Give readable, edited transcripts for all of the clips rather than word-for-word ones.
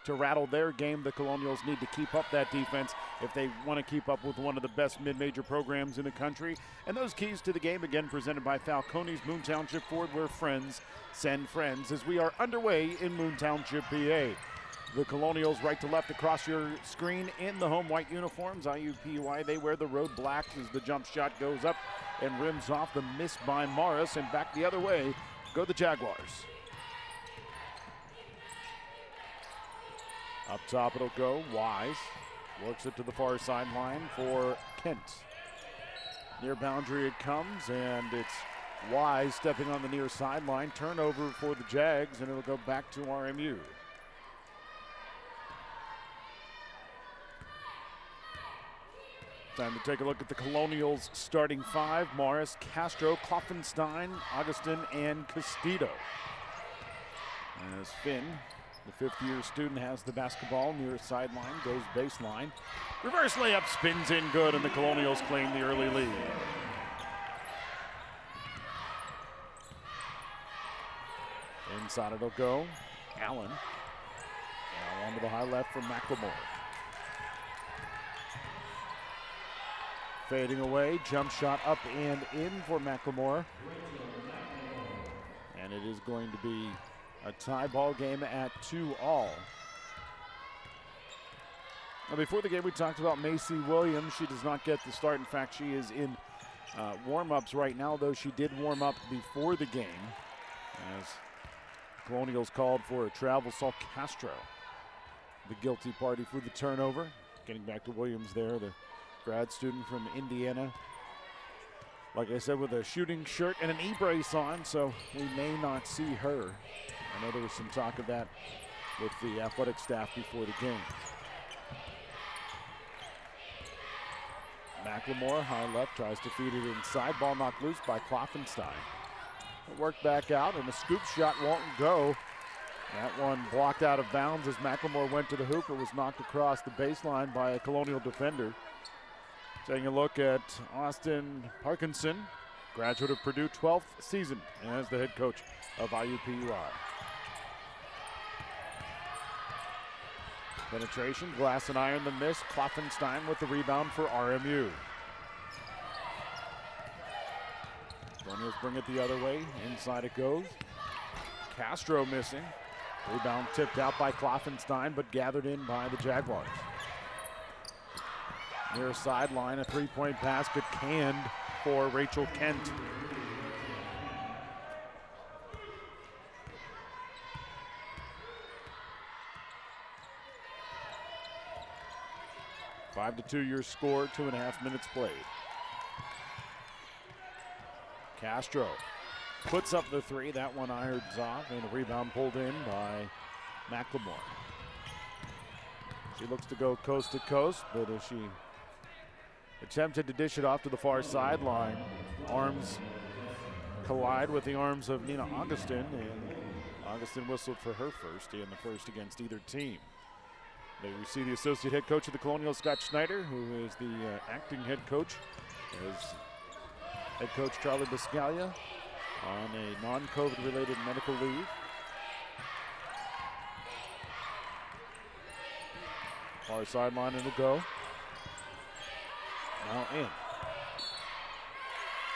to rattle their game. The Colonials need to keep up that defense if they want to keep up with one of the best mid-major programs in the country. And those keys to the game, again, presented by Falcone's Moon Township Ford, where friends send friends, as we are underway in Moon Township, PA. The Colonials right to left across your screen in the home white uniforms. IUPUI, they wear the road black as the jump shot goes up and rims off. The miss by Morris, and back the other way go the Jaguars. Up top it'll go, Wise. Works it to the far sideline for Kent. Near boundary it comes, and it's Wise stepping on the near sideline. Turnover for the Jags, and it'll go back to RMU. Time to take a look at the Colonials starting five. Morris, Castro, Kloffenstein, Augustin, and Castillo. As Finn, the fifth-year student, has the basketball near sideline, goes baseline. Reverse layup spins in good, and the Colonials claim the early lead. Inside it'll go. Allen. Now onto the high left for McLemore. Fading away, jump shot up and in for McLemore. And it is going to be a tie ball game at 2-all. Now before the game we talked about Macy Williams. She does not get the start. In fact, she is in warm-ups right now, though she did warm up before the game as Colonials called for a travel. Saw Castro, the guilty party for the turnover. Getting back to Williams there, the grad student from Indiana. Like I said, with a shooting shirt and an e-brace on, so we may not see her. I know there was some talk of that with the athletic staff before the game. McLemore, high left, tries to feed it inside. Ball knocked loose by Kloffenstein. Worked back out, and the scoop shot won't go. That one blocked out of bounds as McLemore went to the hoop. It was knocked across the baseline by a Colonial defender. Taking a look at Austin Parkinson, graduate of Purdue, 12th season as the head coach of IUPUI. Penetration, glass and iron, the miss. Kloffenstein with the rebound for RMU. Colonials bring it the other way. Inside it goes. Castro missing. Rebound tipped out by Kloffenstein, but gathered in by the Jaguars. Near sideline, a three-point basket canned for Rachel Kent. Five to 2 your score, 2.5 minutes played. Castro puts up the three. That one irons off, and a rebound pulled in by McLemore. She looks to go coast to coast, but as she attempted to dish it off to the far sideline, arms collide with the arms of Nina Augustin, and Augustin whistled for her first, and the first against either team. There you see the associate head coach of the Colonials, Scott Schneider, who is the acting head coach, as head coach Charlie Biscaglia on a non-COVID related medical leave. Far sideline it'll go. Now in.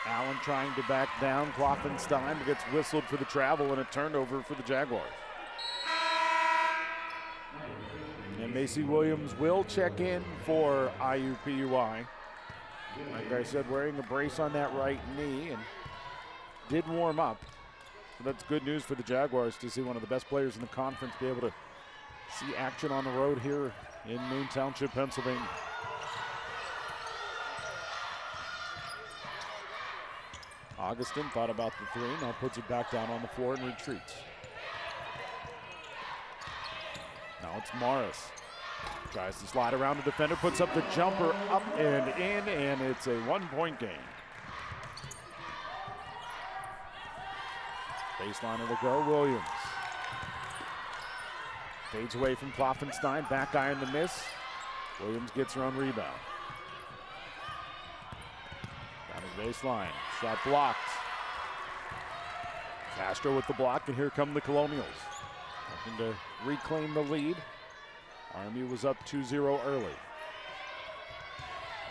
Allen trying to back down. Kloffenstein gets whistled for the travel, and a turnover for the Jaguars. And Macy Williams will check in for IUPUI. Like I said, wearing a brace on that right knee, and did warm up. So that's good news for the Jaguars to see one of the best players in the conference be able to see action on the road here in Moon Township, Pennsylvania. Augustin thought about the three, now puts it back down on the floor and retreats. Now it's Morris. Tries to slide around the defender, puts up the jumper, up and in, and it's a one-point game. Baseline it'll go, Williams. Fades away from Kloffenstein, back iron the miss. Williams gets her own rebound. Down the baseline, shot blocked. Castro with the block, and here come the Colonials. Looking to reclaim the lead. RMU was up 2-0 early.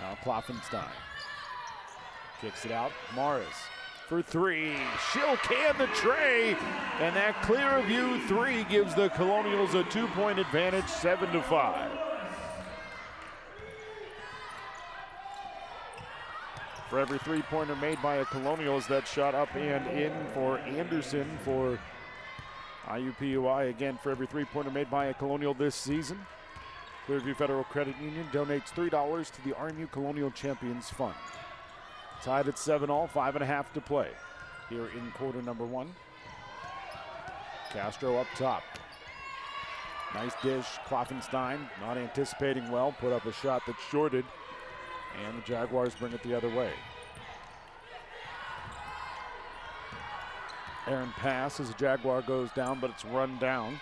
Now Kloffenstein kicks it out. Morris for three. She'll can the tray, and that clear view three gives the Colonials a 2-point advantage, 7-5. For every three-pointer made by a Colonials, that shot up and in for Anderson for IUPUI. Again, for every three-pointer made by a Colonial this season, Clearview Federal Credit Union donates $3 to the RMU Colonial Champions Fund. Tied at 7-all, 5.5 to play here in quarter number one. Castro up top. Nice dish. Kloffenstein not anticipating well, put up a shot that shorted, and the Jaguars bring it the other way. Aaron pass as the Jaguar goes down, but it's run down.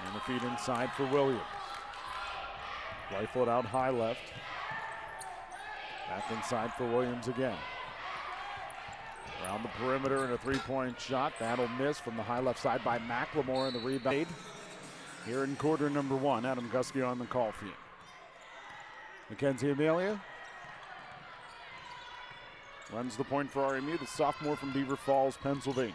And the feed inside for Williams. Rifle it out high left. Back inside for Williams again. Around the perimeter and a three-point shot. That'll miss from the high left side by McLemore, and the rebound here in quarter number one. Adam Gusky on the call field. Mackenzie Amelia runs the point for RMU, the sophomore from Beaver Falls, Pennsylvania.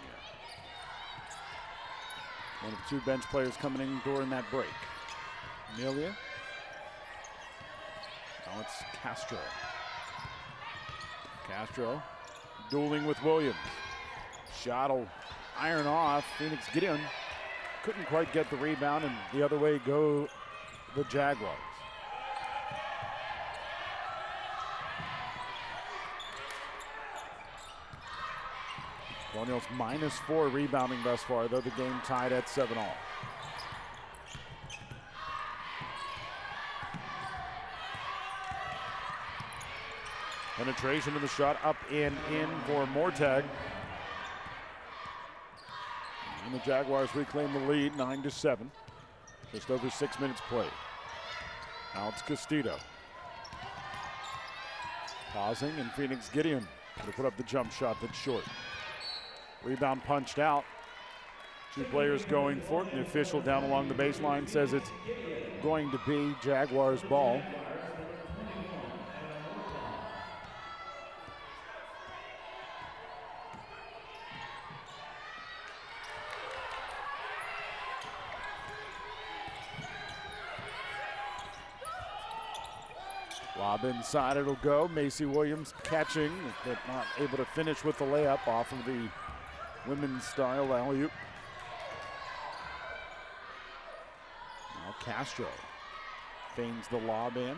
One of the two bench players coming in during that break. Amelia. Now it's Castro. Castro dueling with Williams. Shot will iron off. Phoenix Gideon couldn't quite get the rebound, and the other way go the Jaguars. Colonials -4 rebounding thus far, though the game tied at 7-all. Penetration of the shot up and in for Mortag. And the Jaguars reclaim the lead, 9-7. Just over 6 minutes played. Now it's Castillo. Pausing, and Phoenix Gideon to put up the jump shot that's short. Rebound punched out. Two players going for it. The official down along the baseline says it's going to be Jaguars ball. Lob inside, it'll go. Macy Williams catching, but not able to finish with the layup off of the women's style alley-oop. Now Castro feigns the lob in.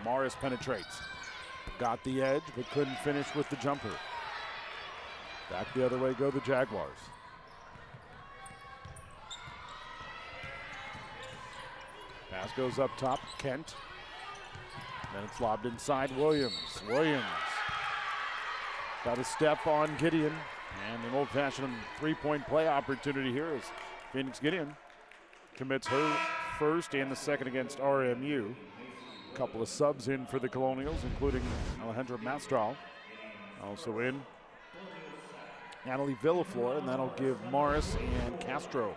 Morris penetrates. Got the edge, but couldn't finish with the jumper. Back the other way go the Jaguars. Pass goes up top, Kent. Then it's lobbed inside, Williams. Williams got a step on Gideon, and an old-fashioned three-point play opportunity here as Phoenix Gideon commits her first and the second against RMU. A couple of subs in for the Colonials, including Alejandra Mastral. Also in Natalie Villaflor, and that'll give Morris and Castro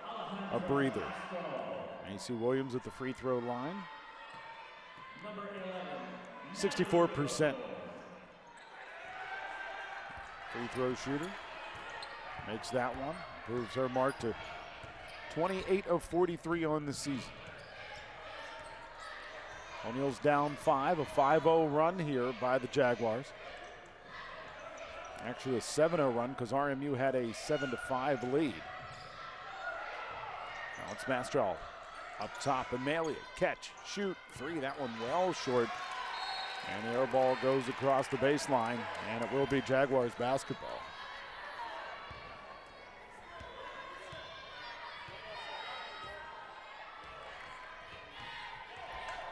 a breather. Macy Williams at the free throw line. 64% free throw shooter. Makes that one. Moves her mark to 28 of 43 on the season. O'Neill's down 5, a 5-0 run here by the Jaguars. Actually a 7-0 run because RMU had a 7-5 lead. Now it's Mastral. Up top, Amelia, catch, shoot, three. That one well short. And the air ball goes across the baseline, and it will be Jaguars basketball.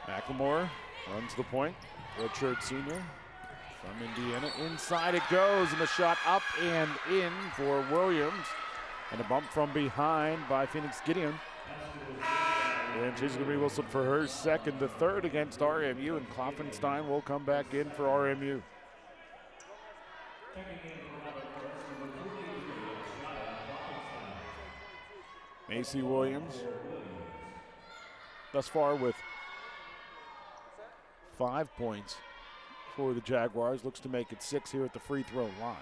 McLemore runs the point. Redshirt senior from Indiana. Inside it goes, and the shot up and in for Williams. And a bump from behind by Phoenix Gideon. And she's going to be whistled for her second, the third against RMU, and Kloffenstein will come back in for RMU. Macy Williams thus far with 5 points for the Jaguars. Looks to make it 6 here at the free throw line.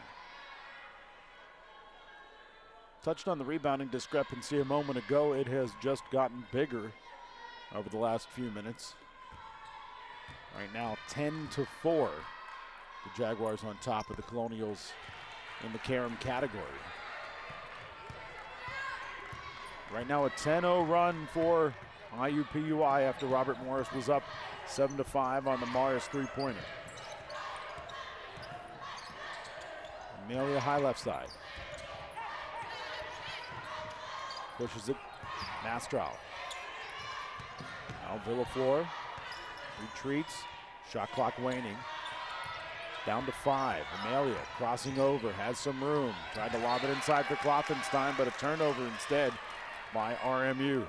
Touched on the rebounding discrepancy a moment ago. It has just gotten bigger over the last few minutes. Right now, 10-4. The Jaguars on top of the Colonials in the Karam category. Right now, a 10-0 run for IUPUI after Robert Morris was up 7-5 on the Morris three-pointer. Amelia high left side. Pushes it, Mastral. Now Villaflor retreats, shot clock waning. Down to 5, Amelia crossing over, has some room. Tried to lob it inside for Klopfenstein, but a turnover instead by RMU.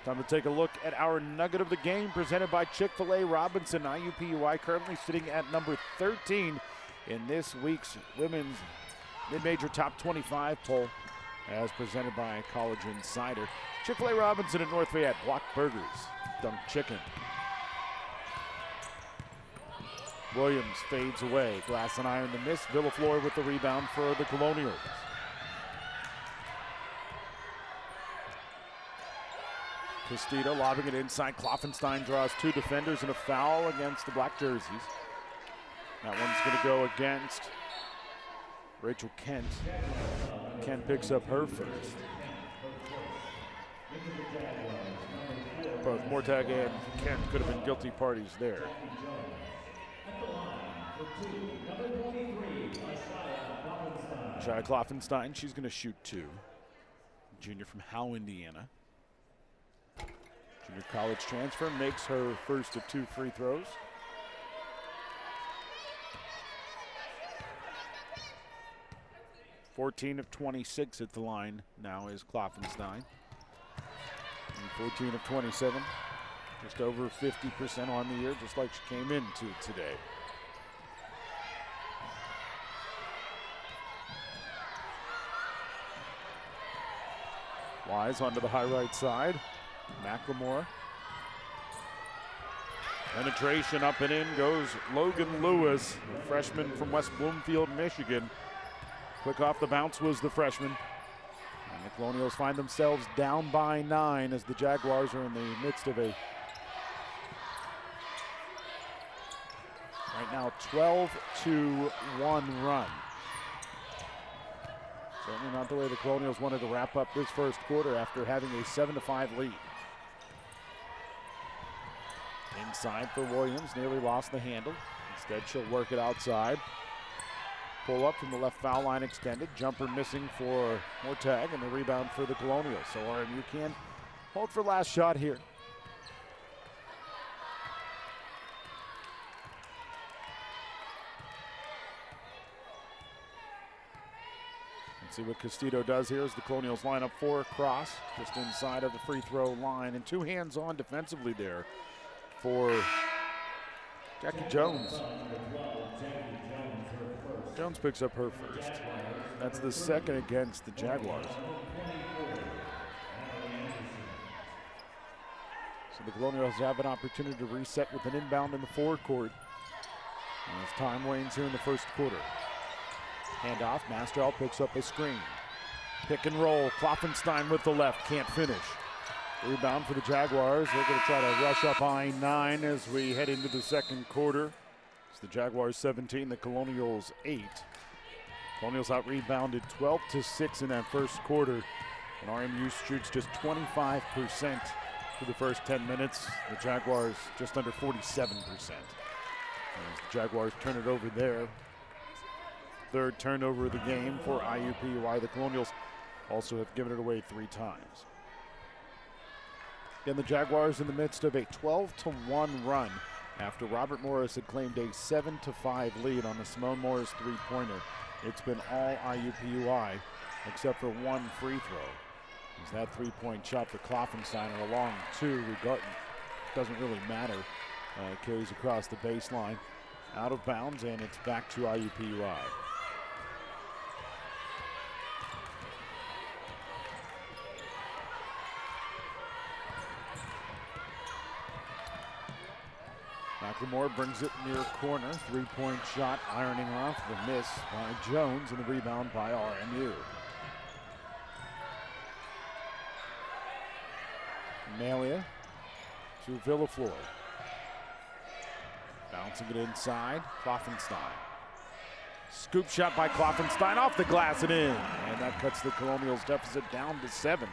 Time to take a look at our nugget of the game presented by Chick-fil-A Robinson. IUPUI currently sitting at number 13 in this week's women's mid-major top 25 poll, as presented by College Insider. Chick-fil-A Robinson at North Fayette, block burgers, dunk chicken. Williams fades away, glass and iron to miss. Villaflor with the rebound for the Colonials. Castita lobbing it inside. Klopfenstein draws 2 defenders and a foul against the black jerseys. That one's going to go against Rachel Kent. Kent picks up her first. Both Mortag and Kent could have been guilty parties there. Shia Klopfenstein, she's going to shoot 2. Junior from Howe, Indiana. Junior college transfer, makes her first of 2 free throws. (14 of 26 at the line now is Klopfenstein. And 14 of 27, just over 50% on the year, just like she came into today. Wise onto the high right side. McLemore. Penetration up and in goes Logan Lewis, a freshman from West Bloomfield, Michigan. Quick off the bounce was the freshman. And the Colonials find themselves down by 9 as the Jaguars are in the midst of a, right now, 12-1 run. Certainly not the way the Colonials wanted to wrap up this first quarter after having a 7-5 lead. Inside for Williams, nearly lost the handle. Instead, she'll work it outside. Pull up from the left foul line extended. Jumper missing for Mortag, and the rebound for the Colonials. So RMU can hold for last shot here. Let's see what Castillo does here as the Colonials line up 4 across, just inside of the free throw line, and 2 hands on defensively there for Jackie Jones. Jones picks up her first. That's the second against the Jaguars. So the Colonials have an opportunity to reset with an inbound in the forecourt as time wanes here in the first quarter. Handoff, Mastral picks up a screen. Pick and roll, Klopfenstein with the left, can't finish. Rebound for the Jaguars. They're going to try to rush up I-9 as we head into the second quarter. It's the Jaguars 17, the Colonials 8. Colonials out-rebounded 12-6 in that first quarter. And RMU shoots just 25% for the first 10 minutes. The Jaguars just under 47%. As the Jaguars turn it over there. Third turnover of the game for IUPUI. The Colonials also have given it away 3 times. Again, the Jaguars in the midst of a 12-1 run after Robert Morris had claimed a 7-5 lead on the Simone Morris three-pointer. It's been all IUPUI except for 1 free throw. As that three-point shot for Klopfenstein and a long 2, doesn't really matter. Carries across the baseline, out of bounds, and it's back to IUPUI. McLemore brings it near corner. Three-point shot ironing off the miss by Jones and the rebound by RMU. Amelia to Villaflor. Bouncing it inside, Kloffenstein. Scoop shot by Kloffenstein off the glass and in. And that cuts the Colonials deficit down to 7.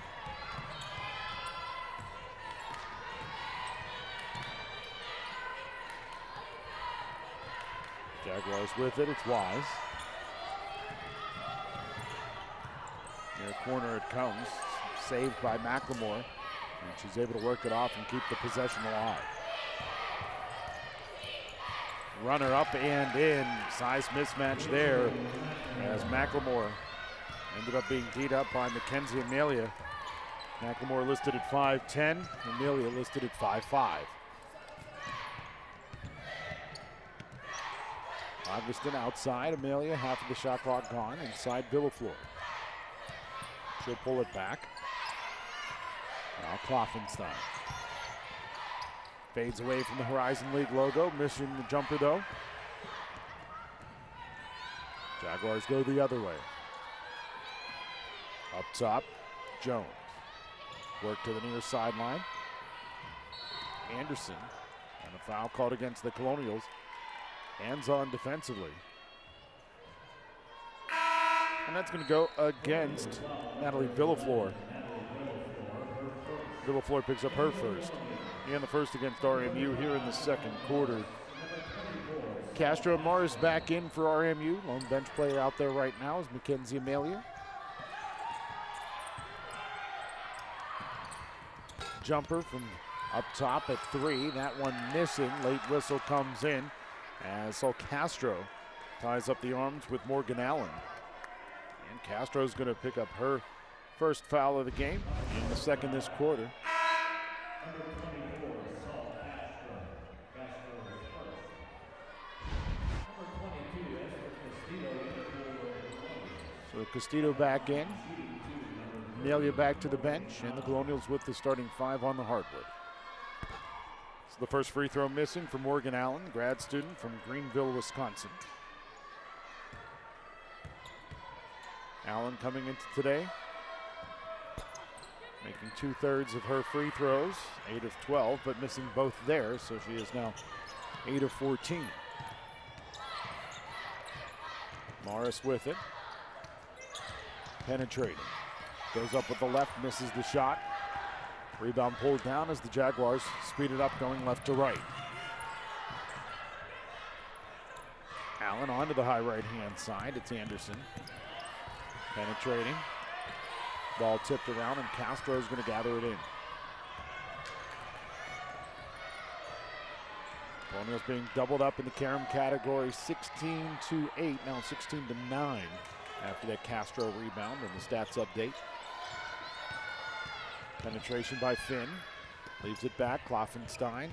Jaguars with it, it's Wise. Near corner it comes, saved by McLemore. And she's able to work it off and keep the possession alive. Runner up and in, size mismatch there as McLemore ended up being beat up by Mackenzie Amelia. McLemore listed at 5'10", Amelia listed at 5'5". Augustin outside, Amelia, half of the shot clock gone, inside Villaflor. She'll pull it back. Now Kloffenstein. Fades away from the Horizon League logo, missing the jumper though. Jaguars go the other way. Up top, Jones. Work to the near sideline. Anderson, and a foul called against the Colonials. Hands on defensively. And that's going to go against Natalie Villaflor. Villaflor picks up her first. And the first against RMU here in the second quarter. Castro Morris back in for RMU. Lone bench player out there right now is Mackenzie Amelia. Jumper from up top at 3. That one missing. Late whistle comes in as Sol Castro ties up the arms with Morgan Allen. And Castro's going to pick up her first foul of the game in the second this quarter. So Castillo back in. Amelia back to the bench, and the Colonials with the starting 5 on the hardwood. So the first free throw missing for Morgan Allen, grad student from Greenville, Wisconsin. Allen coming into today, making 2/3 of her free throws, 8 of 12, but missing both there, so she is now 8 of 14. Morris with it. Penetrating. Goes up with the left, misses the shot. Rebound pulled down as the Jaguars speed it up, going left to right. Allen onto the high right-hand side. It's Anderson. Penetrating. Ball tipped around, and Castro's going to gather it in. Colonials being doubled up in the Karam category, 16-8, now 16-9 after that Castro rebound and the stats update. Penetration by Finn, leaves it back, Kloffenstein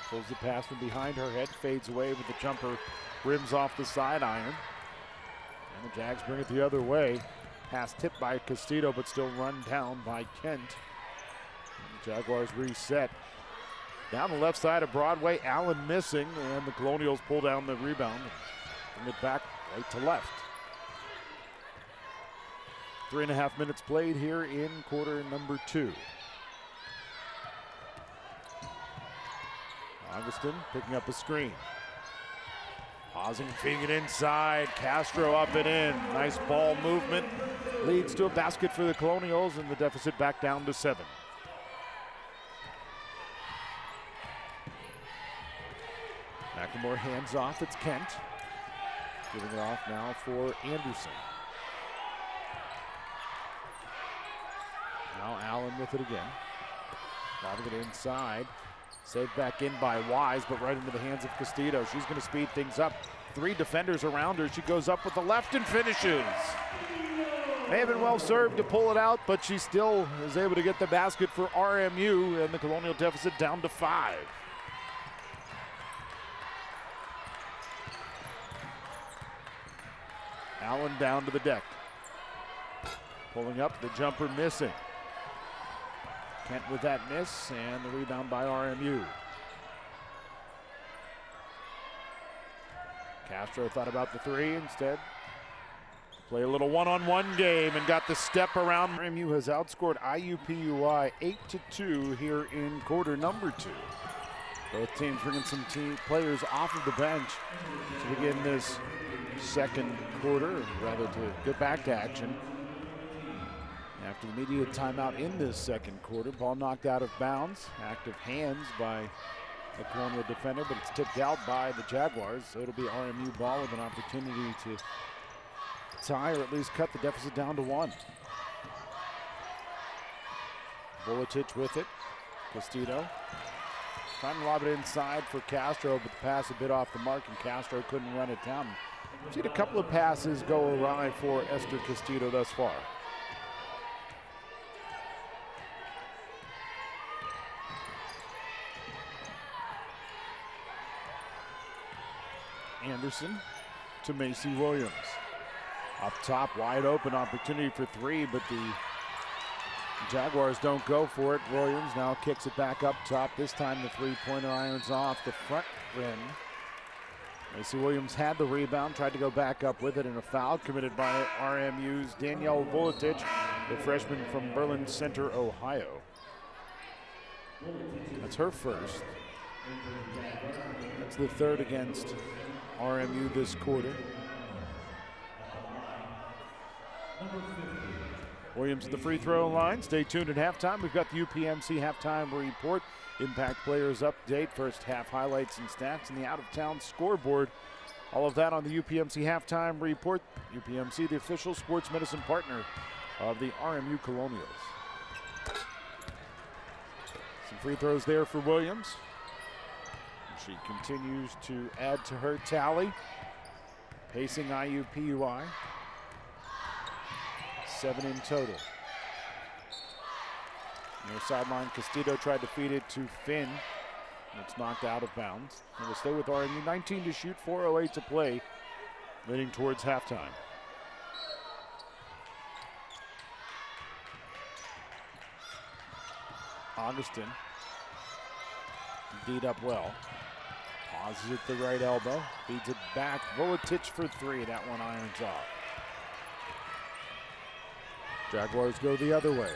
pulls the pass from behind her head, fades away with the jumper, rims off the side iron. And the Jags bring it the other way. Pass tipped by Castillo, but still run down by Kent. And the Jaguars reset. Down the left side of Broadway, Allen missing, and the Colonials pull down the rebound and bring it back right to left. 3.5 minutes played here in quarter number 2. Augustin picking up a screen. Pausing, feeding it inside. Castro up and in. Nice ball movement. Leads to a basket for the Colonials, and the deficit back down to 7. McLemore hands off. It's Kent. Giving it off now for Anderson. Now Allen with it again. Lobbing it inside. Saved back in by Wise, but right into the hands of Castillo. She's going to speed things up. 3 defenders around her. She goes up with the left and finishes. May have been well served to pull it out, but she still is able to get the basket for RMU, and the Colonial deficit down to 5. Allen down to the deck. Pulling up, the jumper missing. Kent with that miss, and the rebound by RMU. Castro thought about the three instead. Play a little one-on-one game and got the step around. RMU has outscored IUPUI 8-2 here in quarter number 2. Both teams bringing some players off of the bench to begin this second quarter, or rather to get back to action. After the immediate timeout in this second quarter, ball knocked out of bounds. Active hands by the Colonial defender, but it's tipped out by the Jaguars, so it'll be RMU ball with an opportunity to tie or at least cut the deficit down to 1. Vuletic with it. Castillo trying to lob it inside for Castro, but the pass a bit off the mark and Castro couldn't run it down. We've seen a couple of passes go awry for Esther Castillo thus far. Anderson to Macy Williams. Up top, wide open opportunity for 3, but the Jaguars don't go for it. Williams now kicks it back up top. This time the three-pointer irons off the front rim. Macy Williams had the rebound, tried to go back up with it, and a foul committed by RMU's Danielle Vuletic, the freshman from Berlin Center, Ohio. That's her first. That's the third against RMU this quarter. Williams at the free throw line. Stay tuned at halftime. We've got the UPMC halftime report, impact players update, first half highlights and stats, and the out-of-town scoreboard. All of that on the UPMC halftime report. UPMC, the official sports medicine partner of the RMU Colonials. Some free throws there for Williams. She continues to add to her tally, pacing IUPUI. 7 in total. Near sideline, Castillo tried to feed it to Finn. It's knocked out of bounds. And we'll stay with RMU. 19 to shoot, 4:08 to play, leading towards halftime. Augustin D'd up well. Pauses at the right elbow, feeds it back. Vuletic for 3. That one irons off. Jaguars go the other way.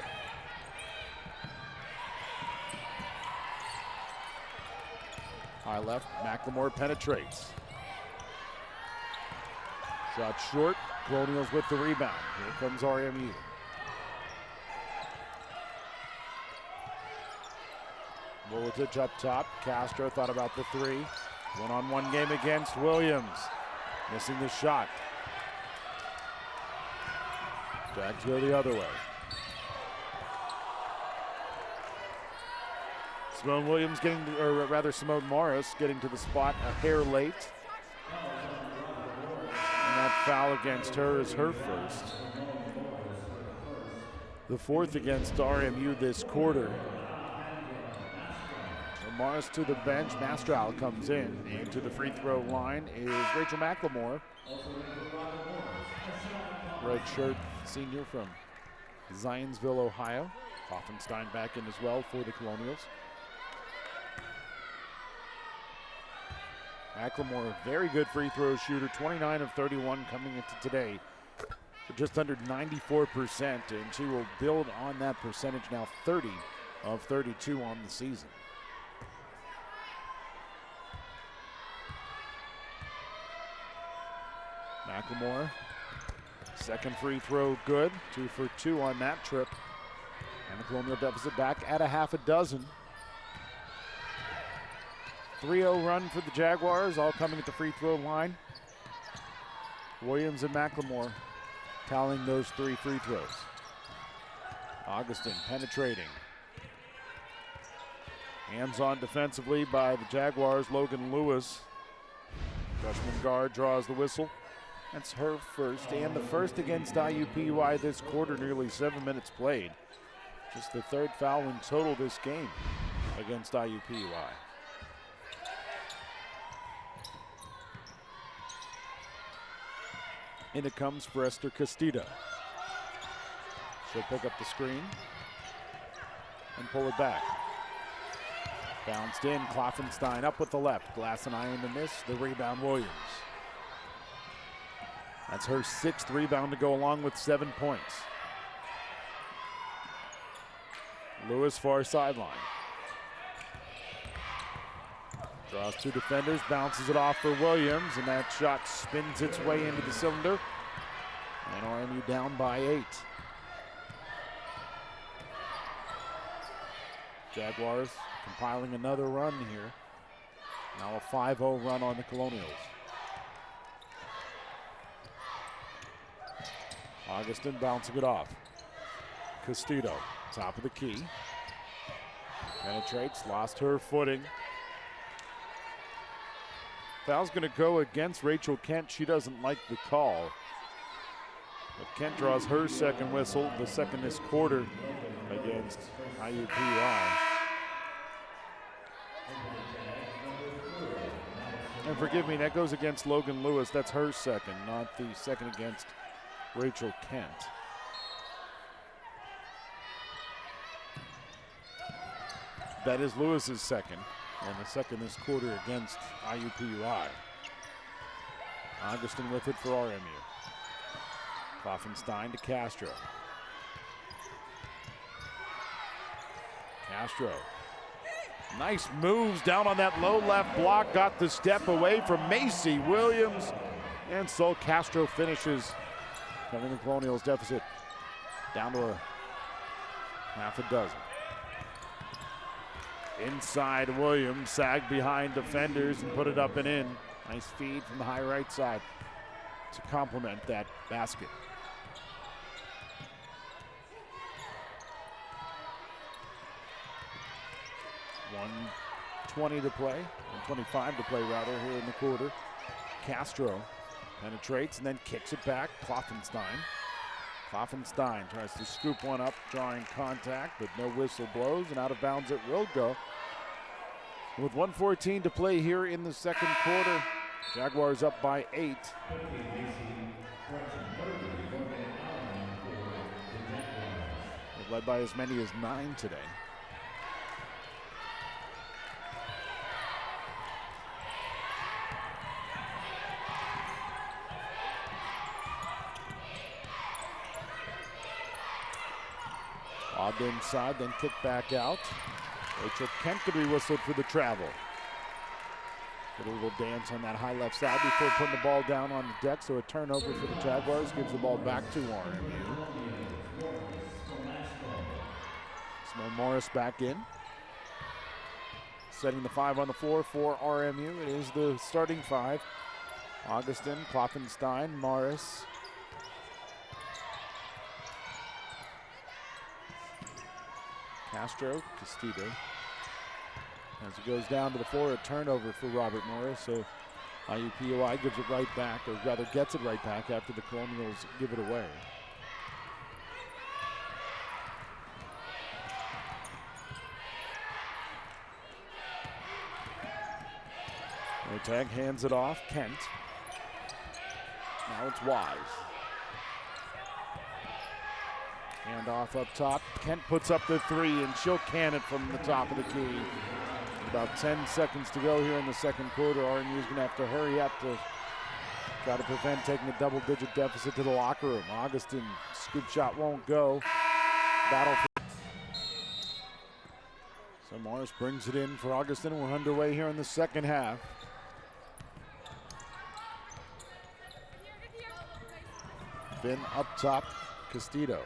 High left, McLemore penetrates. Shot short, Colonials with the rebound. Here comes RMU. Vuletic up top, Castro thought about the 3. One-on-one game against Williams. Missing the shot. Jags go the other way. Simone Williams getting, or rather Simone Morris getting to the spot a hair late. And that foul against her is her first. The 4th against RMU this quarter. So Morris to the bench, Mastral comes in, and to the free throw line is Rachel McLemore. Red shirt senior from Zionsville, Ohio. Hoffenstein back in as well for the Colonials. McLemore, a very good free throw shooter, 29 of 31 coming into today. Just under 94%, and she will build on that percentage now, 30 of 32 on the season. McLemore, second free throw good, 2 for 2 on that trip. And the Colonial deficit back at a half a dozen. 3-0 run for the Jaguars, all coming at the free throw line. Williams and McLemore tallying those 3 free throws. Augustin penetrating. Hands on defensively by the Jaguars, Logan Lewis. Freshman guard draws the whistle. That's her first, and the first against IUPUI this quarter, nearly 7 minutes played. Just the 3rd foul in total this game against IUPUI. In it comes for Esther Castillo. She'll pick up the screen and pull it back. Bounced in, Kloffenstein up with the left. Glass and iron to miss, the rebound Williams. That's her 6th rebound to go along with 7 points. Lewis far sideline. Draws 2 defenders, bounces it off for Williams, and that shot spins its way into the cylinder. And RMU down by 8. Jaguars compiling another run here. Now a 5-0 run on the Colonials. Augustin bouncing it off. Castillo, top of the key. Penetrates, lost her footing. Foul's going to go against Rachel Kent. She doesn't like the call. But Kent draws her second whistle, the second this quarter against IUPUI. And forgive me, that goes against Logan Lewis. That's her second, not the second against Rachel Kent. That is Lewis's second, and the second this quarter against IUPUI. Augustin with it for RMU. Kloffenstein to Castro. Castro. Nice moves down on that low left block. Got the step away from Macy Williams. And so Castro finishes, cutting the Colonials deficit down to a half a dozen. Inside Williams, sagged behind defenders and put it up and in. Nice feed from the high right side to complement that basket. .120 to play, 1:25 to play rather here in the quarter. Castro penetrates and then kicks it back. Kloffenstein. Kloffenstein tries to scoop one up, drawing contact, but no whistle blows, and out of bounds it will go. With 1:14 to play here in the second quarter, Jaguars up by 8. They've led by as many as 9 today. Lobbed inside, then kicked back out. Rachel Kent could be whistled for the travel. Did a little dance on that high left side before putting the ball down on the deck, so a turnover for the Jaguars gives the ball back to RMU. Small Morris back in. Setting the 5 on the floor for RMU. It is the starting 5. Augustin, Kloffenstein, Morris. Castro, Castillo. As it goes down to the floor, a turnover for Robert Morris. So IUPUI gives it right back, or rather gets it right back after the Colonials give it away. Tag hands it off, Kent. Now it's Wise. Hand off up top. Kent puts up the 3, and she'll can it from the top of the key. About 10 seconds to go here in the second quarter. RMU is going to have to hurry up to try to prevent taking a double-digit deficit to the locker room. Augustin, scoop shot won't go. Battle for. So Morris brings it in for Augustin. We're underway here in the second half. Finn up top, Castillo.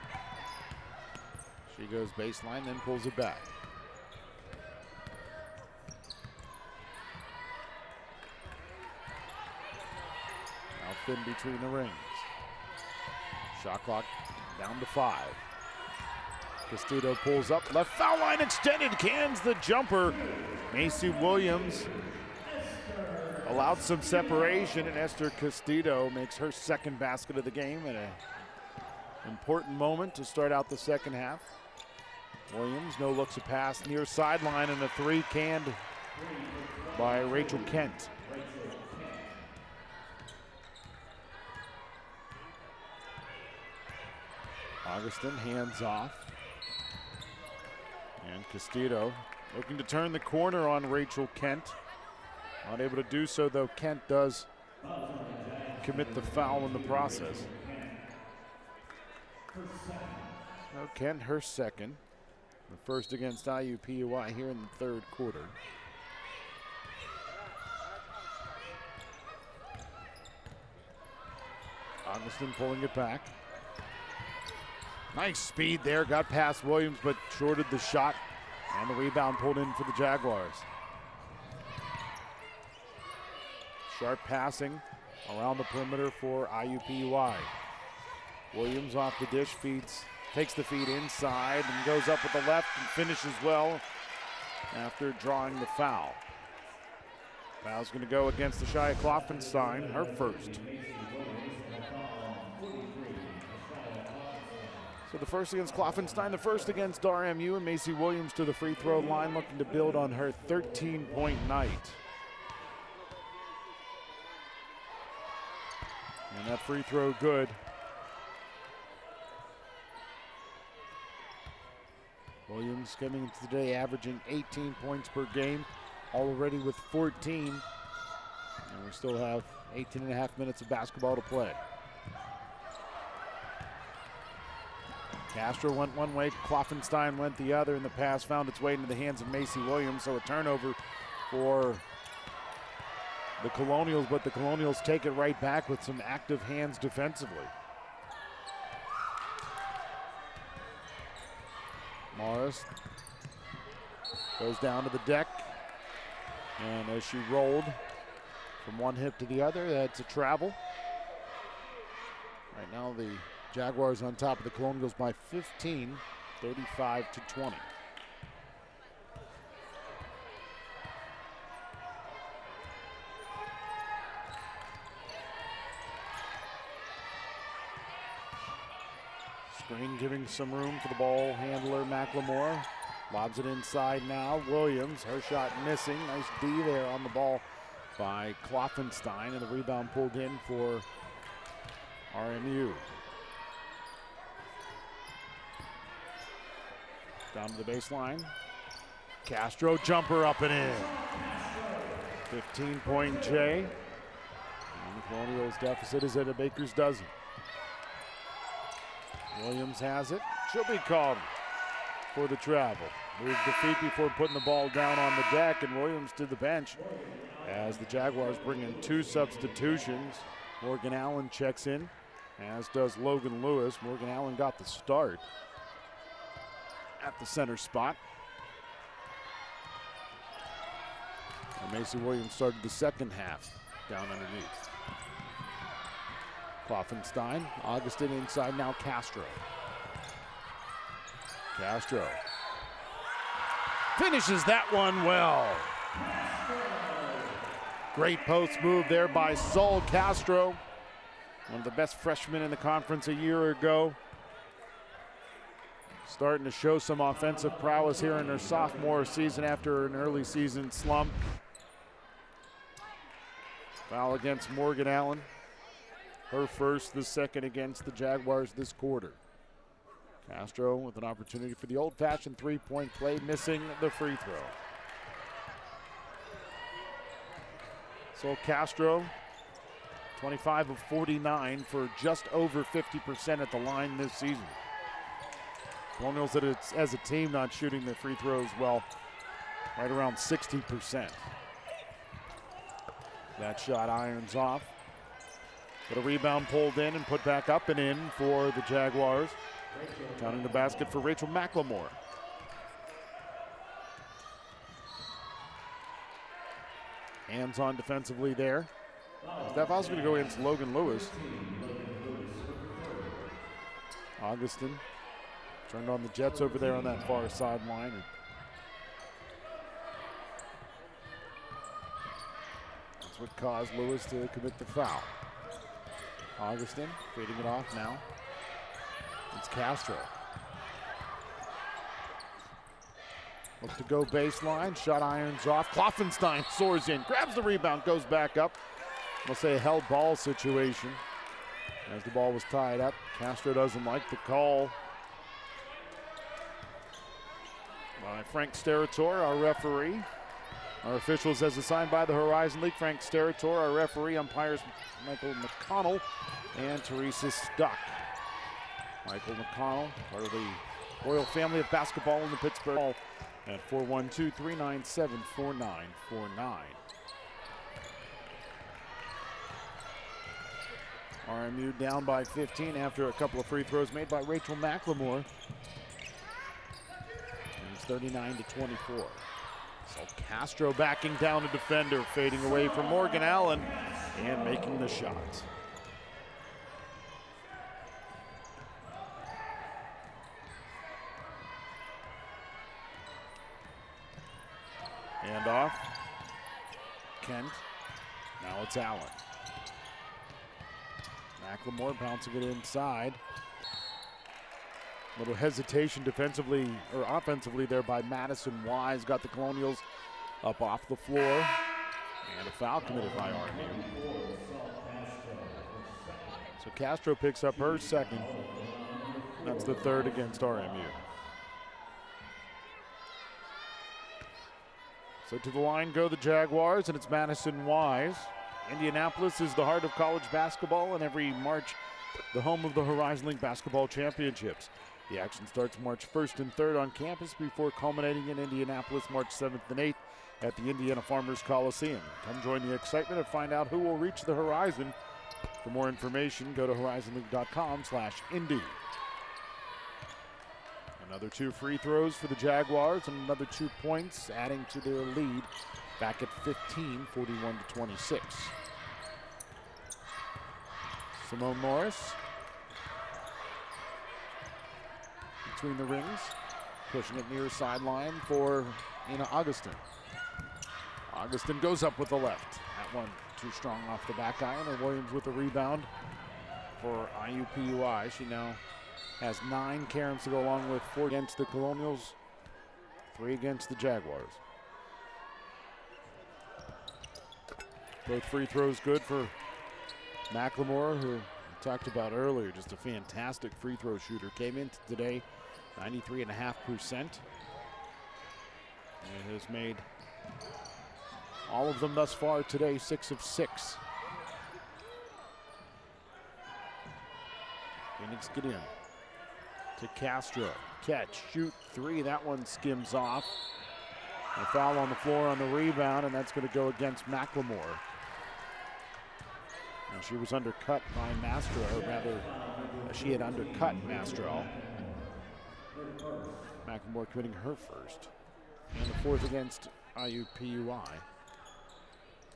She goes baseline, then pulls it back. Now Finn between the rings. Shot clock down to 5. Castillo pulls up, left foul line extended, cans the jumper. Macy Williams allowed some separation, and Esther Castillo makes her second basket of the game at an important moment to start out the second half. Williams, no looks a pass near sideline, and a 3 canned by Rachel Kent. Augustin hands off. And Castillo looking to turn the corner on Rachel Kent. Not able to do so, though. Kent does commit the foul in the process. Kent, her second. The first against IUPUI here in the third quarter. Augustin pulling it back. Nice speed there, got past Williams, but shorted the shot, and the rebound pulled in for the Jaguars. Sharp passing around the perimeter for IUPUI. Williams off the dish, takes the feed inside and goes up with the left and finishes well after drawing the foul. Foul's going to go against the Shia Kloffenstein, her first. So the first against Kloffenstein, the first against RMU, and Macy Williams to the free throw line, looking to build on her 13-point night. And that free throw good. Williams coming into today averaging 18 points per game, already with 14. And we still have 18 and a half minutes of basketball to play. Castro went one way, Kloffenstein went the other, and the pass found its way into the hands of Macy Williams, so a turnover for the Colonials, but the Colonials take it right back with some active hands defensively. Morris goes down to the deck, and as she rolled from one hip to the other, that's a travel. Right now the Jaguars on top of the Colonials by 15, 35-20. Screen giving some room for the ball handler, McLemore. Lobs it inside now. Williams, her shot missing. Nice D there on the ball by Kloffenstein, and the rebound pulled in for RMU. Down to the baseline. Castro, jumper up and in. 15-point J. And the Colonials' deficit is at a baker's dozen. Williams has it. She'll be called for the travel. Moves the feet before putting the ball down on the deck, and Williams to the bench as the Jaguars bring in two substitutions. Morgan Allen checks in, as does Logan Lewis. Morgan Allen got the start at the center spot. And Macy Williams started the second half down underneath. Kloffenstein, Augustin inside now, Castro. Castro finishes that one well. Great post move there by Sol Castro, one of the best freshmen in the conference a year ago. Starting to show some offensive prowess here in her sophomore season after an early season slump. Foul against Morgan Allen. Her first, the second against the Jaguars this quarter. Castro with an opportunity for the old-fashioned three-point play, missing the free throw. So Castro, 25 of 49 for just over 50% at the line this season. Colonials as a team not shooting their free throws well, right around 60%. That shot irons off. But a rebound pulled in and put back up and in for the Jaguars. Counting the basket for Rachel McLemore. Hands on defensively there. That foul's going to go against Logan Lewis. Augustin turned on the Jets over there on that far sideline. That's what caused Lewis to commit the foul. Augustin fading it off now. It's Castro. Look to go baseline, shot irons off. Kloffenstein soars in, grabs the rebound, goes back up. We'll say a held ball situation as the ball was tied up. Castro doesn't like the call by Frank Steratore, our referee. Our officials as assigned by the Horizon League, Frank Sterator. Our referee, umpires Michael McConnell and Teresa Stuck. Michael McConnell, part of the royal family of basketball in the Pittsburgh at 412-397-4949. RMU down by 15 after a couple of free throws made by Rachel McLemore. And it's 39-24. So Castro backing down a defender, fading away from Morgan Allen and making the shot. And off. Kent. Now it's Allen. McLemore bouncing it inside. Little hesitation defensively or offensively there by Madison Wise. Got the Colonials up off the floor. And a foul committed by RMU. So Castro picks up her second. That's the third against RMU. So to the line go the Jaguars, and it's Madison Wise. Indianapolis is the heart of college basketball, and every March, the home of the Horizon League Basketball Championships. The action starts March 1st and 3rd on campus before culminating in Indianapolis March 7th and 8th at the Indiana Farmers Coliseum. Come join the excitement and find out who will reach the horizon. For more information, go to horizonleague.com/Indy. Another 2 free throws for the Jaguars and another 2 points, adding to their lead back at 15, 41-26. Simone Morris between the rings, pushing it near sideline for Ina Augustin. Augustin goes up with the left. That one too strong off the back iron, and Williams with the rebound for IUPUI. She now has 9 caroms to go along with 4 against the Colonials, 3 against the Jaguars. Both free throws good for McLemore, who we talked about earlier, just a fantastic free throw shooter. Came in today 93.5%. And has made all of them thus far today 6 of 6. Phoenix Gideon to Castro. Catch, shoot, 3. That one skims off. A foul on the floor on the rebound, and that's going to go against McLemore. Now she was undercut by Mastro, or rather, she had undercut Mastro. McLemore committing her first. And the 4th against IUPUI.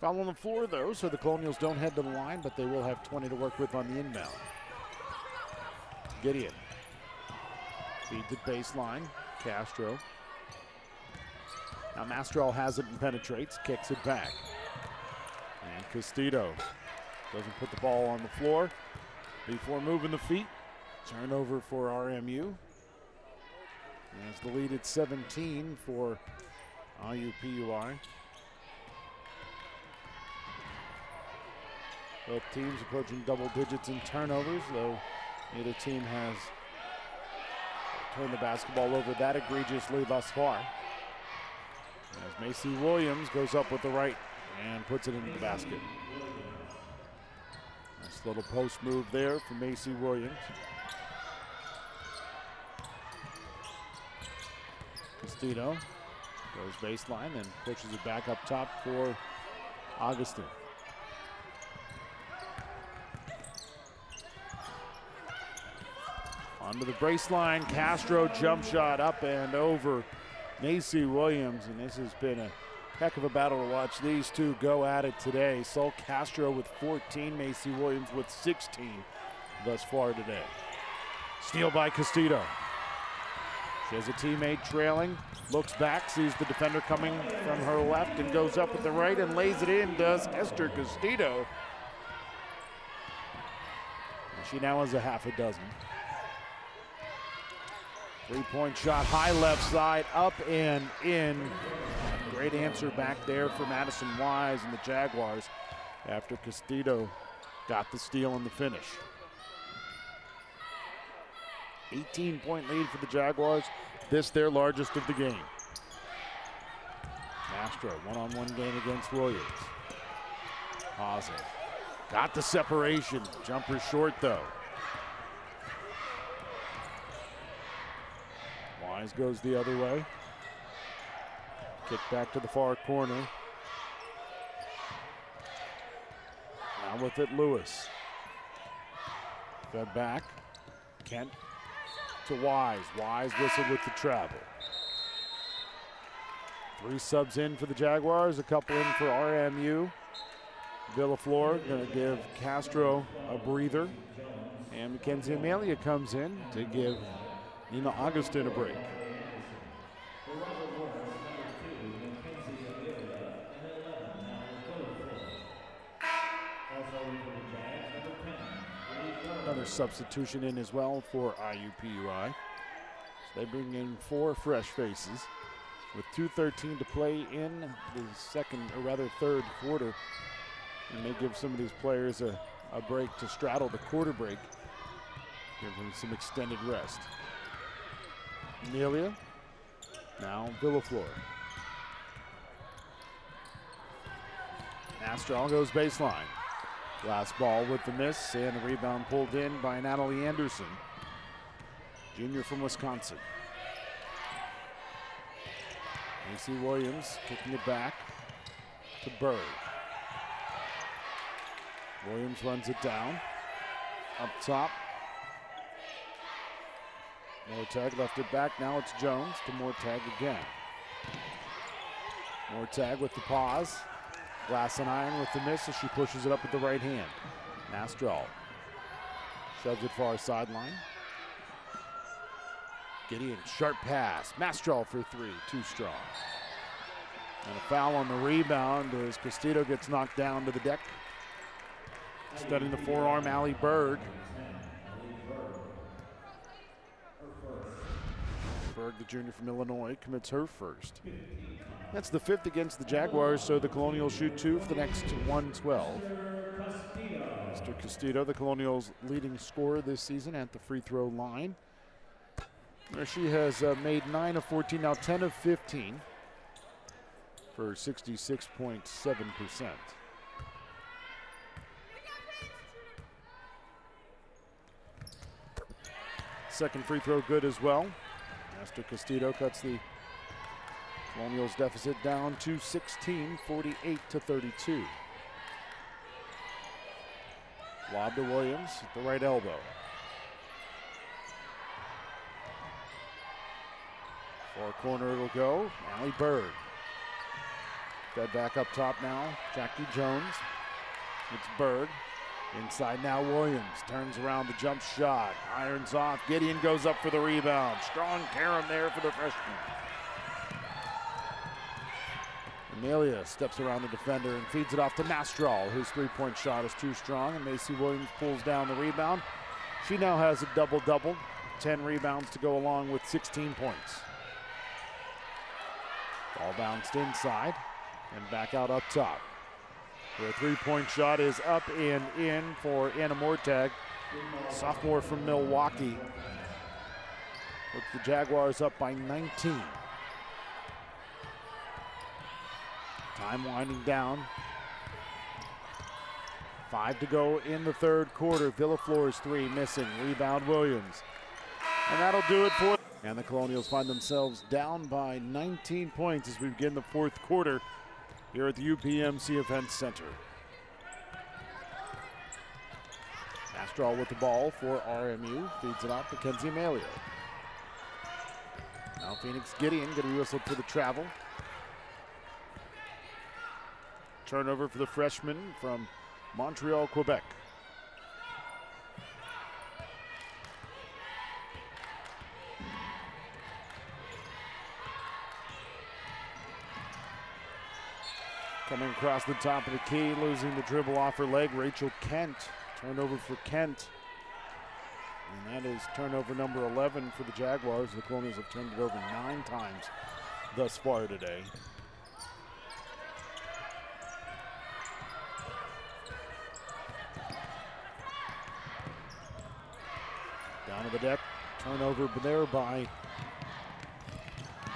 Foul on the floor, though, so the Colonials don't head to the line, but they will have 20 to work with on the inbound. Gideon. Feeds it baseline. Castro. Now Mastro has it and penetrates, kicks it back. And Castillo doesn't put the ball on the floor before moving the feet. Turnover for RMU. As the lead at 17 for IUPUI. Both teams approaching double digits in turnovers, though neither team has turned the basketball over that egregiously thus far. As Macy Williams goes up with the right and puts it into the basket. Nice little post move there for Macy Williams. Castillo goes baseline and pushes it back up top for Augustin. Onto the baseline, Castro jump shot up and over Macy Williams, and this has been a heck of a battle to watch these two go at it today. Sol Castro with 14, Macy Williams with 16 thus far today. Steal by Castillo. She has a teammate trailing, looks back, sees the defender coming from her left and goes up with the right and lays it in, does Esther Castillo. And she now has a half a dozen. 3-point shot, high left side, up and in. Great answer back there for Madison Wise and the Jaguars after Castillo got the steal and the finish. 18-point lead for the Jaguars, this their largest of the game. Castro, one-on-one game against Williams. Haase got the separation. Jumper short though. Wise goes the other way. Kick back to the far corner. Now with it, Lewis. Fed back. Kent to Wise. Wise whistled with the travel. 3 subs in for the Jaguars, a couple in for RMU. Villaflor going to give Castro a breather. And Mackenzie Amelia comes in to give Nina Augustin a break. Another substitution in as well for IUPUI. So they bring in 4 fresh faces with 2:13 to play in the third quarter. And may give some of these players a break to straddle the quarter break. Give them some extended rest. Amelia, now Villaflor. Astral goes baseline. Last ball with the miss, and the rebound pulled in by Natalie Anderson, junior from Wisconsin. Macy Williams kicking it back to Berg. Williams runs it down. Up top. Mortag left it back. Now it's Jones to Mortag again. Mortag with the pause. Glass and iron with the miss as she pushes it up with the right hand. Mastral shoves it far sideline. Gideon, sharp pass. Mastral for 3, too strong. And a foul on the rebound as Castillo gets knocked down to the deck. Studying the forearm, Allie Berg. Berg, the junior from Illinois, commits her first. That's the 5th against the Jaguars, so the Colonials shoot 2 for the next 112. Mr. Castillo, the Colonials' leading scorer this season at the free throw line, where she has made 9 of 14, now 10 of 15 for 66.7%. Second free throw good as well. Master Castillo cuts the Colonials deficit down to 16, 48-32. Lob to Williams at the right elbow. Far corner it'll go. Allie Berg. Fed back up top now. Jackie Jones. It's Berg. Inside now Williams. Turns around the jump shot. Irons off. Gideon goes up for the rebound. Strong carom there for the freshman. Amelia steps around the defender and feeds it off to Mastral, whose 3-point shot is too strong, and Macy Williams pulls down the rebound. She now has a double-double, 10 rebounds to go along with 16 points. Ball bounced inside and back out up top. Her 3-point shot is up and in for Anna Mortag, sophomore from Milwaukee. Puts the Jaguars up by 19. Time winding down. 5 to go in the third quarter. Villaflor's 3 missing. Rebound Williams. And that'll do it for. And the Colonials find themselves down by 19 points as we begin the fourth quarter here at the UPMC Event Center. Astral with the ball for RMU. Feeds it off to Mackenzie Amelia. Now Phoenix Gideon going to be whistled for the travel. Turnover for the freshman from Montreal, Quebec. Coming across the top of the key, losing the dribble off her leg, Rachel Kent. Turnover for Kent. And that is turnover number 11 for the Jaguars. The Colonials have turned it over 9 times thus far today. Down to the deck, turnover there by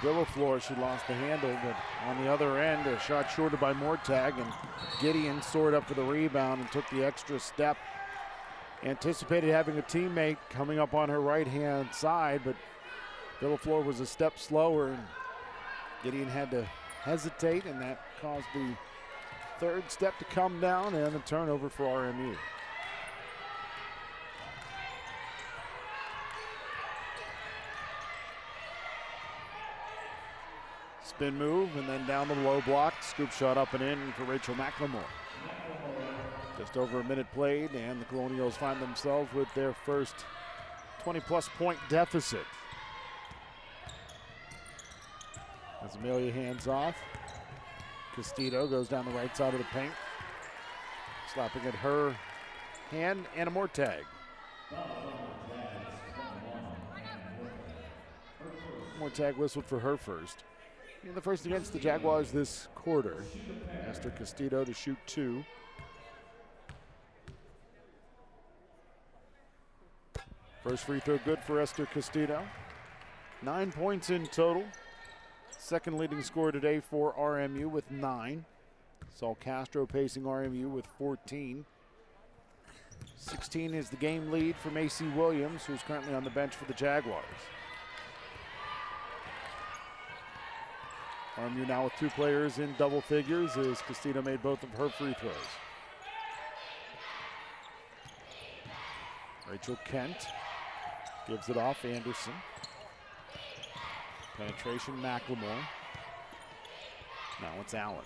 Villaflor, she lost the handle, but on the other end, a shot shorted by Mortag, and Gideon soared up for the rebound and took the extra step. Anticipated having a teammate coming up on her right-hand side, but Villaflor was a step slower, and Gideon had to hesitate, and that caused the third step to come down and a turnover for RMU. Spin move and then down the low block. Scoop shot up and in for Rachel McLemore. Just over a minute played, and the Colonials find themselves with their first 20-plus point deficit. As Amelia hands off, Castillo goes down the right side of the paint, slapping at her hand, and a more tag. More tag whistled for her first. And the first against the Jaguars this quarter. Esther Castillo to shoot 2. First free throw good for Esther Castillo. 9 points in total. Second leading scorer today for RMU with 9. Sol Castro pacing RMU with 14. 16 is the game lead for Macy Williams, who's currently on the bench for the Jaguars. RMU now with 2 players in double figures as Castillo made both of her free throws. Rachel Kent gives it off Anderson. Penetration McLemore. Now it's Allen.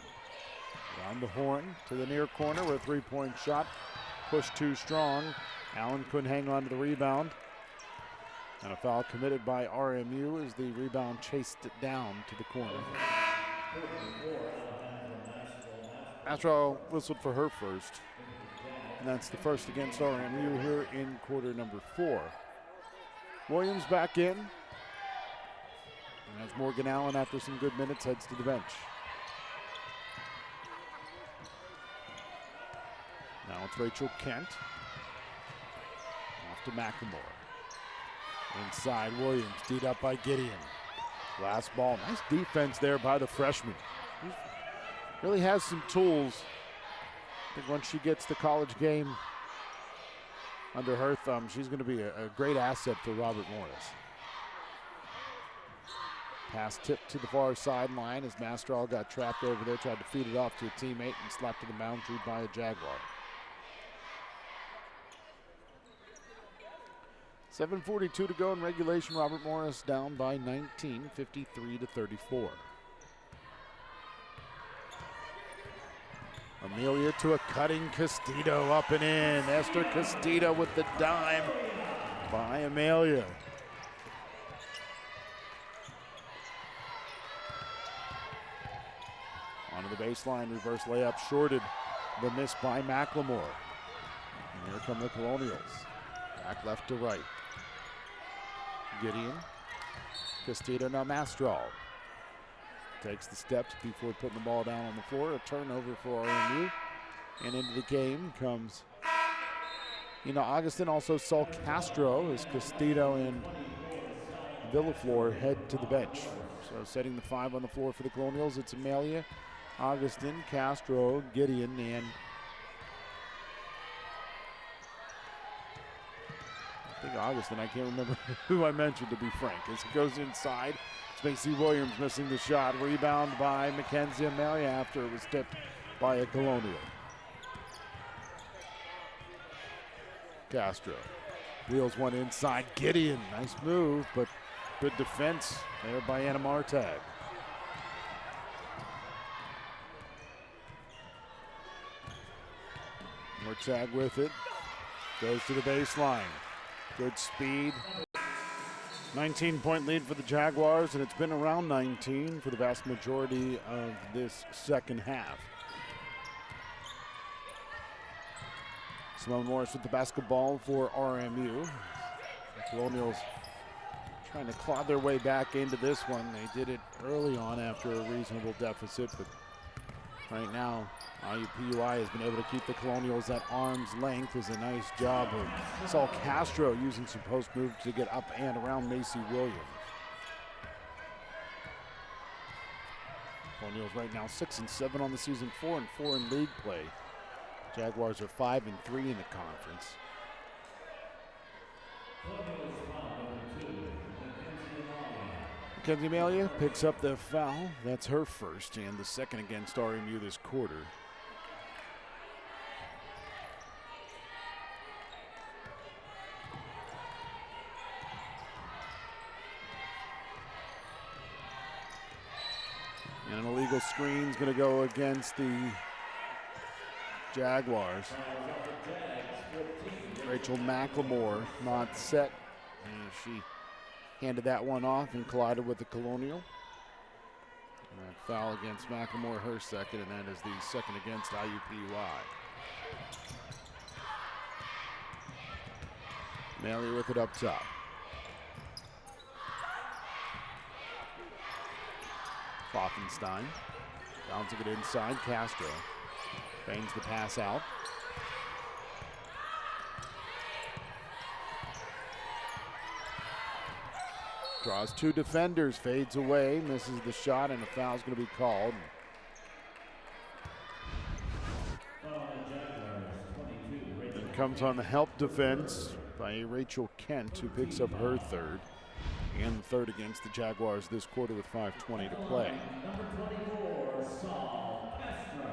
Around the horn to the near corner with a 3-point shot. Pushed too strong. Allen couldn't hang on to the rebound. And a foul committed by RMU as the rebound chased it down to the corner. Astro whistled for her first. And that's the first against RMU here in quarter number 4. Williams back in. And as Morgan Allen, after some good minutes, heads to the bench. Now it's Rachel Kent. Off to McLemore. Inside Williams, teed up by Gideon. Last ball, nice defense there by the freshman. He really has some tools. I think once she gets the college game under her thumb, she's going to be a great asset for Robert Morris. Pass tipped to the far sideline as Mastral got trapped over there, tried to feed it off to a teammate and slapped to the boundary by a Jaguar. 7:42 to go in regulation. Robert Morris down by 19, 53-34. Amelia to a cutting Castillo, up and in. Esther Castillo with the dime by Amelia. Onto the baseline, reverse layup shorted. The miss by McLemore. And here come the Colonials. Back left to right. Gideon. Castillo, now Mastral. Takes the steps before putting the ball down on the floor. A turnover for RMU. And into the game comes Augustin, also Sol Castro, as Castillo and Villaflor head to the bench. So setting the 5 on the floor for the Colonials, it's Amelia, Augustin, Castro, Gideon, and I think Augustin, I can't remember who I mentioned, to be frank. As it goes inside, it's Macy Williams missing the shot. Rebound by Mackenzie Amelia after it was tipped by a Colonial. Castro wheels one inside. Gideon, nice move, but good defense there by Anna Martag. Martag with it, goes to the baseline. Good speed. 19-point lead for the Jaguars, and it's been around 19 for the vast majority of this second half. Simone Morris with the basketball for RMU. The Colonials trying to claw their way back into this one. They did it early on after a reasonable deficit, but right now IUPUI has been able to keep the Colonials at arm's length. Is a nice job of Sol Castro using some post moves to get up and around Macy Williams. Colonials right now 6-7 on the season, 4-4 in league play. Jaguars are 5-3 in the conference. Mackenzie Malia picks up the foul. That's her first and the second against RMU this quarter. And an illegal screen is going to go against the Jaguars. Rachel McLemore not set. And she handed that one off and collided with the Colonial. And that foul against McLemore, her second, and that is the second against IUPUI. Malia with it up top. Kloffenstein bouncing it inside. Castro bangs the pass out. Draws two defenders, fades away, misses the shot, and a foul's going to be called. And comes on the help defense by Rachel Kent, who picks up her third. And the third against the Jaguars this quarter with 5:20 to play. Number 24, Saul Castro.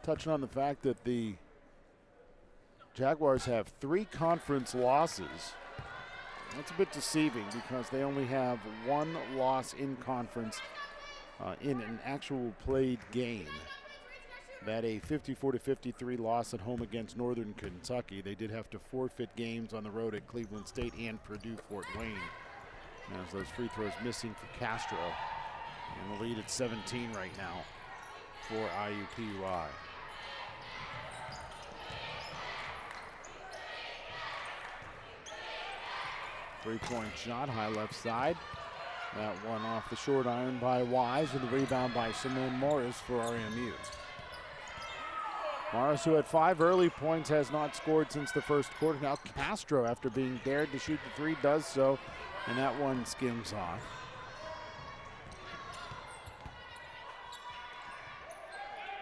Touching on the fact that the Jaguars have 3 conference losses. That's a bit deceiving because they only have 1 loss in conference in an actual played game. That a 54-53 loss at home against Northern Kentucky. They did have to forfeit games on the road at Cleveland State and Purdue Fort Wayne. As those free throws missing for Castro. And the lead at 17 right now for IUPUI. Three-point shot, high left side. That one off the short iron by Wise, with the rebound by Simone Morris for RMU. Morris, who had 5 early points, has not scored since the first quarter. Now Castro, after being dared to shoot the 3, does so, and that one skims off.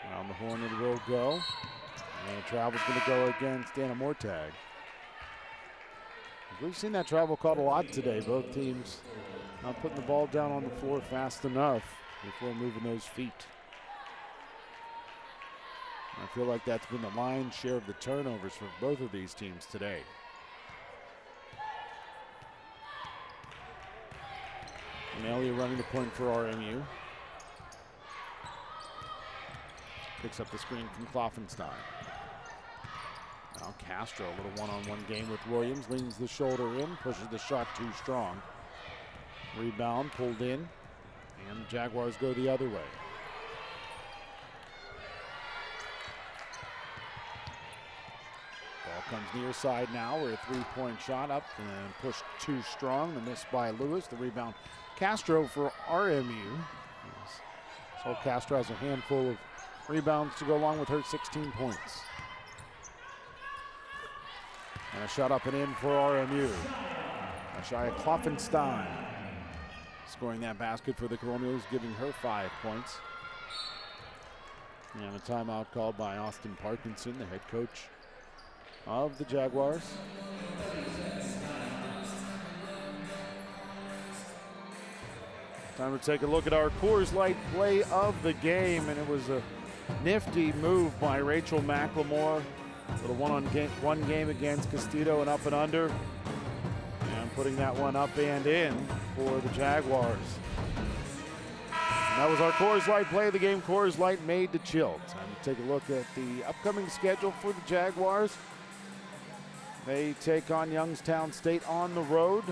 Around the horn it will go, and the travel's going to go against Anna Mortag. We've seen that travel called a lot today. Both teams not putting the ball down on the floor fast enough before moving those feet. I feel like that's been the lion's share of the turnovers for both of these teams today. Malia running the point for RMU. Picks up the screen from Kloffenstein. Now Castro, a little one-on-one game with Williams, leans the shoulder in, pushes the shot too strong. Rebound pulled in, and the Jaguars go the other way. Ball comes near side now, where a 3-point shot up and pushed too strong, and missed by Lewis. The rebound, Castro for RMU. So Castro has a handful of rebounds to go along with her 16 points. And a shot up and in for RMU. Ashaya Kloffenstein scoring that basket for the Colonials, giving her 5 points. And a timeout called by Austin Parkinson, the head coach of the Jaguars. Time to take a look at our Coors Light play of the game, and it was a nifty move by Rachel McLemore. A little one game against Castillo and up and under. And putting that one up and in for the Jaguars. And that was our Coors Light play of the game. Coors Light made to chill. Time to take a look at the upcoming schedule for the Jaguars. They take on Youngstown State on the road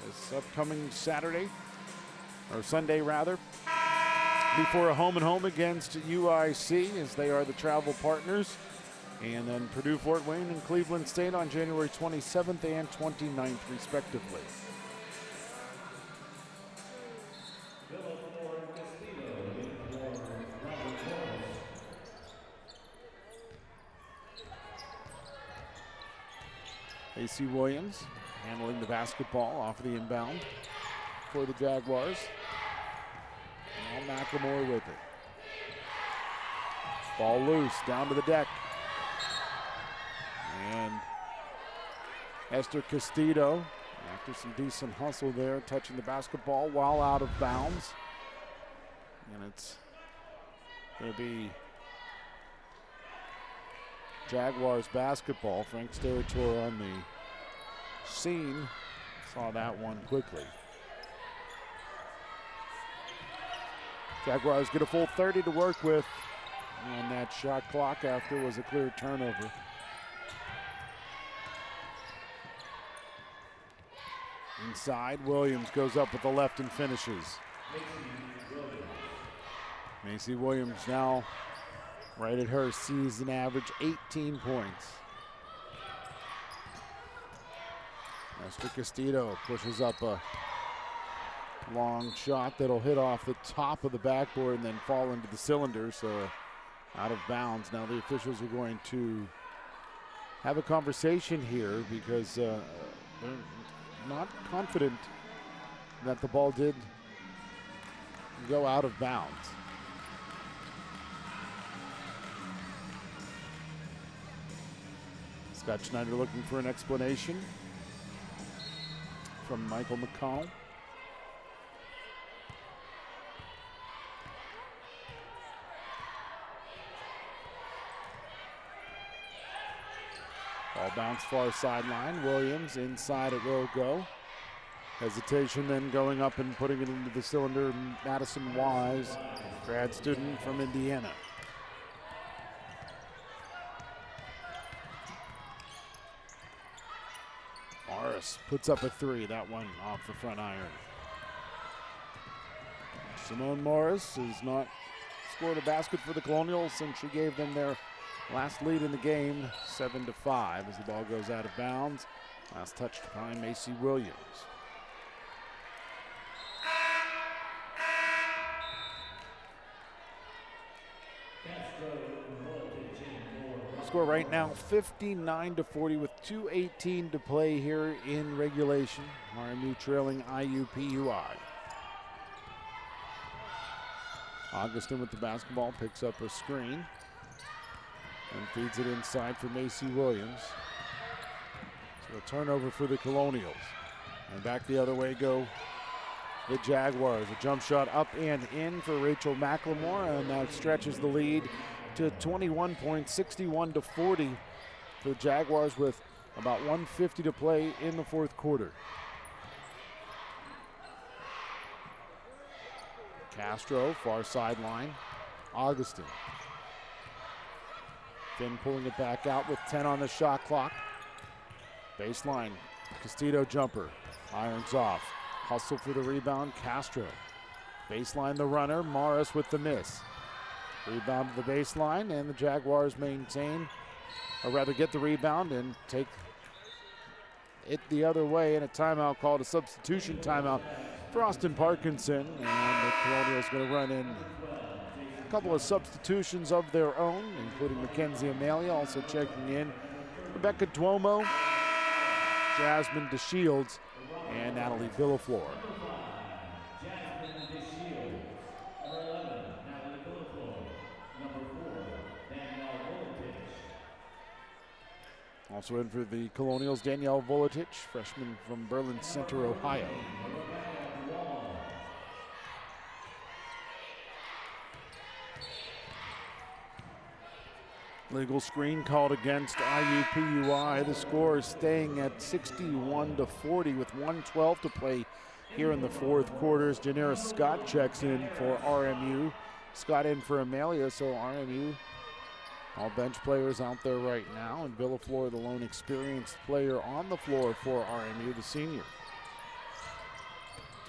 this upcoming Saturday, or Sunday rather, before a home-and-home against UIC, as they are the travel partners. And then Purdue Fort Wayne and Cleveland State on January 27th and 29th, respectively. AC Williams handling the basketball off the inbound for the Jaguars. McLemore with it. Ball loose, down to the deck. And Esther Castillo, after some decent hustle there, touching the basketball while out of bounds. And it's going to be Jaguars basketball. Frank Steratore on the scene. Saw that one quickly. Jaguars get a full 30 to work with on that shot clock after was a clear turnover. Inside, Williams goes up with the left and finishes. Macy Williams now right at her season average, 18 points. Esther Castillo pushes up a long shot that'll hit off the top of the backboard and then fall into the cylinder, so out of bounds. Now the officials are going to have a conversation here because they're not confident that the ball did go out of bounds. Scott Schneider looking for an explanation from Michael McConnell. Ball bounce far sideline. Williams inside it will go. Hesitation then going up and putting it into the cylinder. Madison Wise, grad student from Indiana. Morris puts up a three. That one off the front iron. Simone Morris has not scored a basket for the Colonials since she gave them their last lead in the game, 7-5, as the ball goes out of bounds. Last touched by Macy Williams. Score right now 59-40 with 2:18 to play here in regulation. RMU trailing IUPUI. Augustin with the basketball picks up a screen and feeds it inside for Macy Williams. So a turnover for the Colonials. And back the other way go the Jaguars. A jump shot up and in for Rachel McLemore, and that stretches the lead to 21 points, 61-40 for the Jaguars with about 1:50 to play in the fourth quarter. Castro, far sideline. Augustin. Finn pulling it back out with 10 on the shot clock. Baseline, Castillo jumper, irons off. Hustle for the rebound, Castro. Baseline the runner, Morris with the miss. Rebound to the baseline, and the Jaguars maintain, or rather get the rebound and take it the other way, and a timeout called, a substitution timeout for Austin Parkinson, and the Colonials going to run in a couple of substitutions of their own, including Mackenzie Amalia, also checking in Rebecca Duomo, Jasmine DeShields, and Natalie Villaflor. Also in for the Colonials, Danielle Voletich, freshman from Berlin Center, Ohio. Legal screen called against IUPUI. The score is staying at 61-40 with 1:12 to play here in the fourth quarter. Janera Scott checks in for RMU. Scott in for Amalia, so RMU, all bench players out there right now, and Villaflor, the lone experienced player on the floor for RMU, the senior.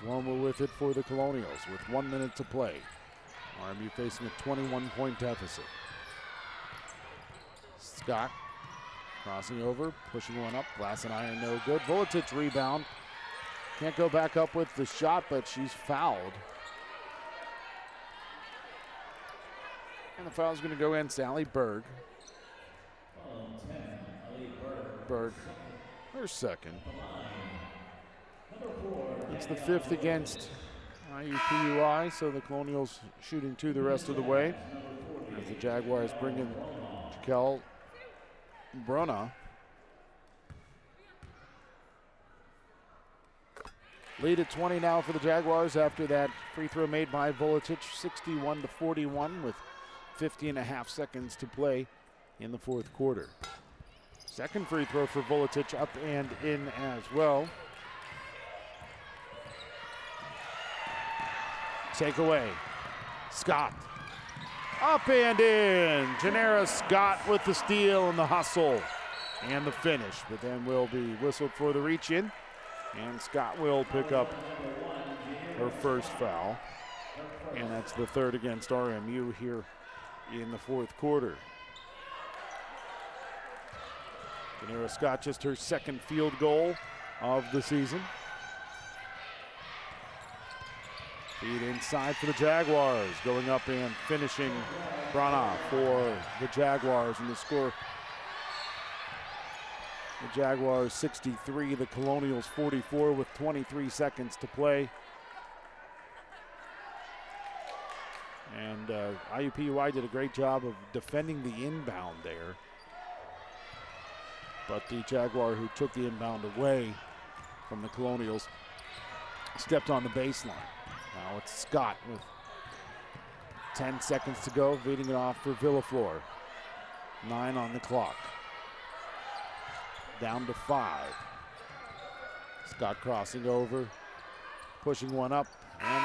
Duomo with it for the Colonials with 1 minute to play. RMU facing a 21-point deficit. Scott crossing over, pushing one up, glass and iron, no good. Voletich rebound. Can't go back up with the shot, but she's fouled. And the foul is going to go in, Sally Berg. Berg, her second. It's the fifth against IUPUI, so the Colonials shooting 2 the rest of the way. As the Jaguars bring in Jaquel Bruna. Lead at 20 now for the Jaguars after that free throw made by Volicic, 61-41 with 50.5 seconds to play in the fourth quarter. Second free throw for Volicic, up and in as well. Takeaway, Scott. Up and in. Janera Scott with the steal and the hustle and the finish, but then will be whistled for the reach in, and Scott will pick up her first foul, and that's the third against RMU here in the fourth quarter. Janera Scott, just her second field goal of the season. Feed inside for the Jaguars, going up and finishing Brana for the Jaguars, and the score, the Jaguars 63, the Colonials 44 with 23 seconds to play. And IUPUI did a great job of defending the inbound there, but the Jaguar who took the inbound away from the Colonials stepped on the baseline. Now it's Scott with 10 seconds to go, feeding it off for Villaflor. 9 on the clock. Down to 5. Scott crossing over, pushing one up, and